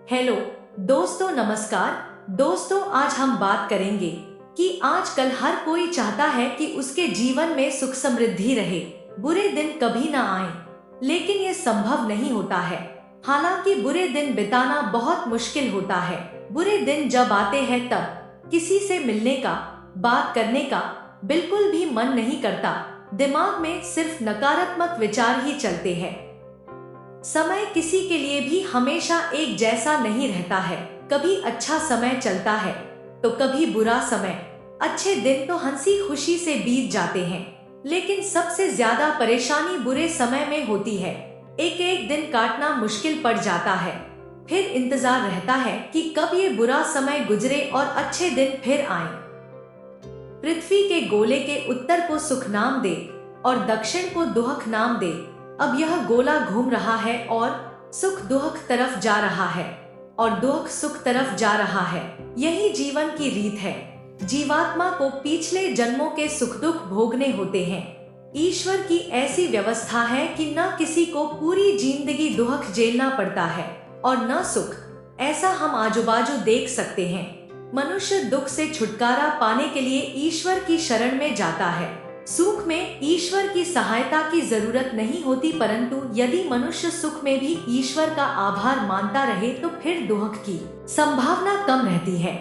Hello दोस्तों, नमस्कार दोस्तों। आज हम बात करेंगे कि आजकल हर कोई चाहता है कि उसके जीवन में सुख समृद्धि रहे, बुरे दिन कभी ना आए, लेकिन ये संभव नहीं होता है। हालांकि बुरे दिन बिताना बहुत मुश्किल होता है। बुरे दिन जब आते हैं तब किसी से मिलने का, बात करने का बिल्कुल भी मन नहीं करता। दिमाग में सिर्फ नकारात्मक विचार ही चलते हैं। समय किसी के लिए भी हमेशा एक जैसा नहीं रहता है। कभी अच्छा समय चलता है तो कभी बुरा समय। अच्छे दिन तो हंसी खुशी से बीत जाते हैं, लेकिन सबसे ज्यादा परेशानी बुरे समय में होती है। एक एक दिन काटना मुश्किल पड़ जाता है। फिर इंतजार रहता है कि कब ये बुरा समय गुजरे और अच्छे दिन फिर आए। पृथ्वी के गोले के उत्तर को सुख नाम दे और दक्षिण को दुहक नाम दे। अब यह गोला घूम रहा है और सुख दुहक तरफ जा रहा है और दुहक सुख तरफ जा रहा है। यही जीवन की रीत है। जीवात्मा को पिछले जन्मों के सुख दुख भोगने होते हैं। ईश्वर की ऐसी व्यवस्था है कि न किसी को पूरी जिंदगी दुहक झेलना पड़ता है और न सुख। ऐसा हम आजू बाजू देख सकते हैं। मनुष्य दुख से छुटकारा पाने के लिए ईश्वर की शरण में जाता है। सुख में ईश्वर की सहायता की जरूरत नहीं होती, परंतु यदि मनुष्य सुख में भी ईश्वर का आभार मानता रहे तो फिर दुख की संभावना कम रहती है।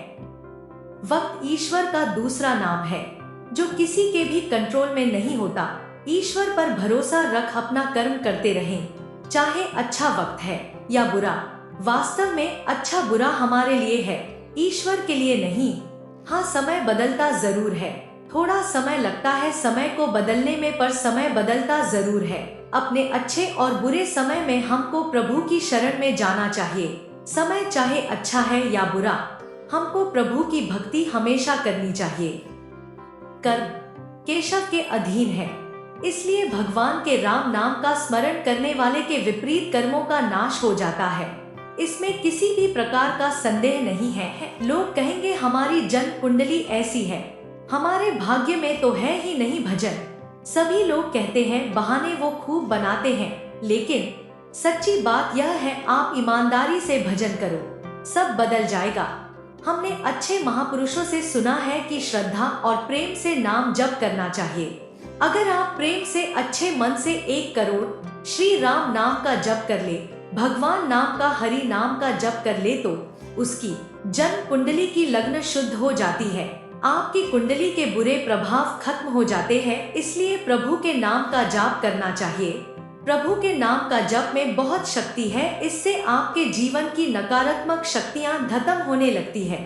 वक्त ईश्वर का दूसरा नाम है, जो किसी के भी कंट्रोल में नहीं होता। ईश्वर पर भरोसा रख अपना कर्म करते रहें, चाहे अच्छा वक्त है या बुरा। वास्तव में अच्छा बुरा हमारे लिए है, ईश्वर के लिए नहीं। हाँ, समय बदलता जरूर है, थोड़ा समय लगता है समय को बदलने में, पर समय बदलता जरूर है। अपने अच्छे और बुरे समय में हमको प्रभु की शरण में जाना चाहिए। समय चाहे अच्छा है या बुरा, हमको प्रभु की भक्ति हमेशा करनी चाहिए। कर्म केशव के अधीन है, इसलिए भगवान के राम नाम का स्मरण करने वाले के विपरीत कर्मों का नाश हो जाता है। इसमें किसी भी प्रकार का संदेह नहीं है। लोग कहेंगे हमारी जन्म कुंडली ऐसी है, हमारे भाग्य में तो है ही नहीं भजन। सभी लोग कहते हैं, बहाने वो खूब बनाते हैं, लेकिन सच्ची बात यह है, आप ईमानदारी से भजन करो, सब बदल जाएगा। हमने अच्छे महापुरुषों से सुना है कि श्रद्धा और प्रेम से नाम जप करना चाहिए। अगर आप प्रेम से अच्छे मन से 1 करोड़ श्री राम नाम का जप कर ले, भगवान नाम का, हरि नाम का जप कर ले, तो उसकी जन्म कुंडली की लग्न शुद्ध हो जाती है। आपकी कुंडली के बुरे प्रभाव खत्म हो जाते हैं। इसलिए प्रभु के नाम का जाप करना चाहिए। प्रभु के नाम का जप में बहुत शक्ति है। इससे आपके जीवन की नकारात्मक शक्तियां खत्म होने लगती है,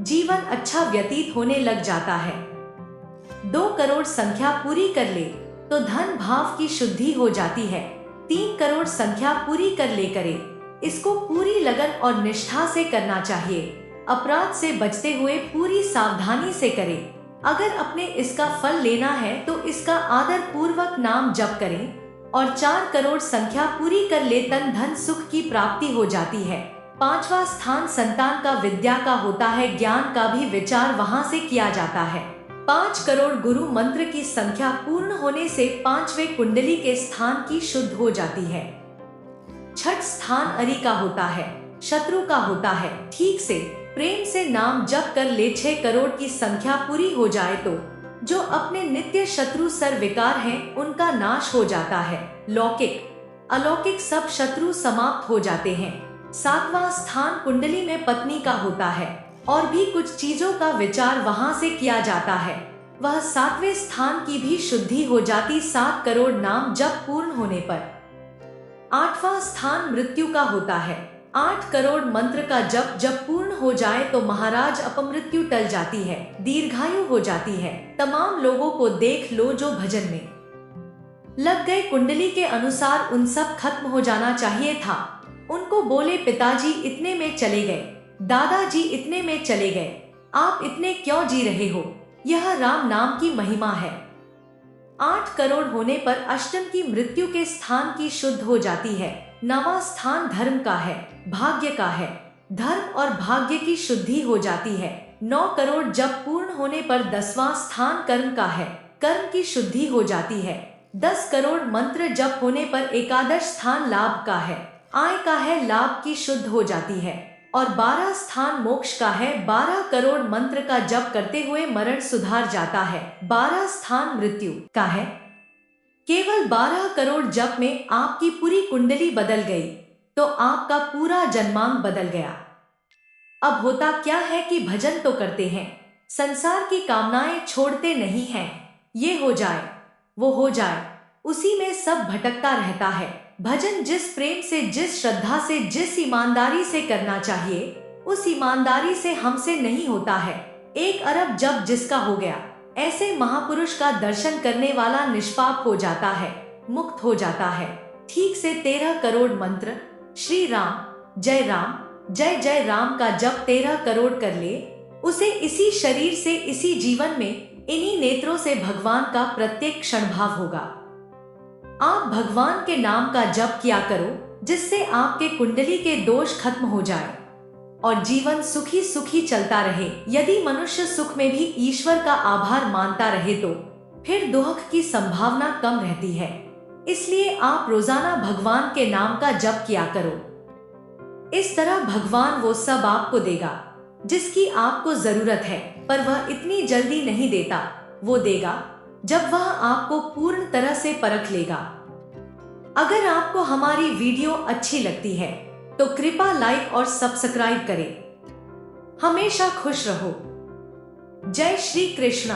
जीवन अच्छा व्यतीत होने लग जाता है। 2 करोड़ संख्या पूरी कर ले तो धन भाव की शुद्धि हो जाती है। 3 करोड़ संख्या पूरी कर ले करे, इसको पूरी लगन और निष्ठा से करना चाहिए। अपराध से बचते हुए पूरी सावधानी से करें। अगर अपने इसका फल लेना है तो इसका आदर पूर्वक नाम जप करें। और 4 करोड़ संख्या पूरी कर ले, तन धन सुख की प्राप्ति हो जाती है। 5वां स्थान संतान का, विद्या का होता है, ज्ञान का भी विचार वहां से किया जाता है। 5 करोड़ गुरु मंत्र की संख्या पूर्ण होने से 5वें कुंडली के स्थान की शुद्ध हो जाती है। 6 स्थान अरि का होता है, शत्रु का होता है। ठीक से प्रेम से नाम जप कर ले, 6 करोड़ की संख्या पूरी हो जाए तो जो अपने नित्य शत्रु सर्वविकार हैं, उनका नाश हो जाता है। लौकिक अलौकिक सब शत्रु समाप्त हो जाते हैं। 7वां स्थान कुंडली में पत्नी का होता है और भी कुछ चीजों का विचार वहां से किया जाता है। वह 7वें स्थान की भी शुद्धि हो जाती 7 करोड़ नाम जप पूर्ण होने पर। 8वां स्थान मृत्यु का होता है। 8 करोड़ मंत्र का जप जब पूर्ण हो जाए तो महाराज अपमृत्यु टल जाती है, दीर्घायु हो जाती है। तमाम लोगों को देख लो जो भजन में लग गए। कुंडली के अनुसार उन सब खत्म हो जाना चाहिए था। उनको बोले, पिताजी इतने में चले गए, दादाजी इतने में चले गए, आप इतने क्यों जी रहे हो? यह राम नाम की महिमा है। 8 करोड़ होने पर अष्टम की मृत्यु के स्थान की शुद्ध हो जाती है। 9वां स्थान धर्म का है, भाग्य का है। धर्म और भाग्य की शुद्धि हो जाती है। 9 करोड़ जब पूर्ण होने पर 10वां स्थान कर्म का है, कर्म की शुद्धि हो जाती है। 10 करोड़ मंत्र जप होने पर एकादश स्थान लाभ का है, आय का है, लाभ की शुद्ध हो जाती है। और 12 स्थान मोक्ष का है। 12 करोड़ मंत्र का जप करते हुए मरण सुधार जाता है। 12 स्थान मृत्यु का है। केवल 12 करोड़ जप में आपकी पूरी कुंडली बदल गई तो आपका पूरा जन्मांग बदल गया। अब होता क्या है कि भजन तो करते हैं, संसार की कामनाएं छोड़ते नहीं हैं। ये हो जाए, वो हो जाए, उसी में सब भटकता रहता है। भजन जिस प्रेम से, जिस श्रद्धा से, जिस ईमानदारी से करना चाहिए, उस ईमानदारी से हमसे नहीं होता है। 1 अरब जप जिसका हो गया, ऐसे महापुरुष का दर्शन करने वाला निष्पाप हो जाता है, मुक्त हो जाता है। ठीक से 13 करोड़ मंत्र श्री राम जय जय राम का जप 13 करोड़ कर ले, उसे इसी शरीर से, इसी जीवन में, इन्हीं नेत्रों से भगवान का प्रत्येक क्षण भाव होगा। आप भगवान के नाम का जप किया करो, जिससे आपके कुंडली के दोष खत्म हो जाए और जीवन सुखी सुखी चलता रहे। यदि मनुष्य सुख में भी ईश्वर का आभार मानता रहे तो फिर दुख की संभावना कम रहती है। इसलिए आप रोजाना भगवान के नाम का जप किया करो। इस तरह भगवान वो सब आपको देगा जिसकी आपको जरूरत है, पर वह इतनी जल्दी नहीं देता। वो देगा जब वह आपको पूर्ण तरह से परख लेगा। अगर आपको हमारी वीडियो अच्छी लगती है तो कृपया लाइक और सब्सक्राइब करें। हमेशा खुश रहो। जय श्री कृष्णा।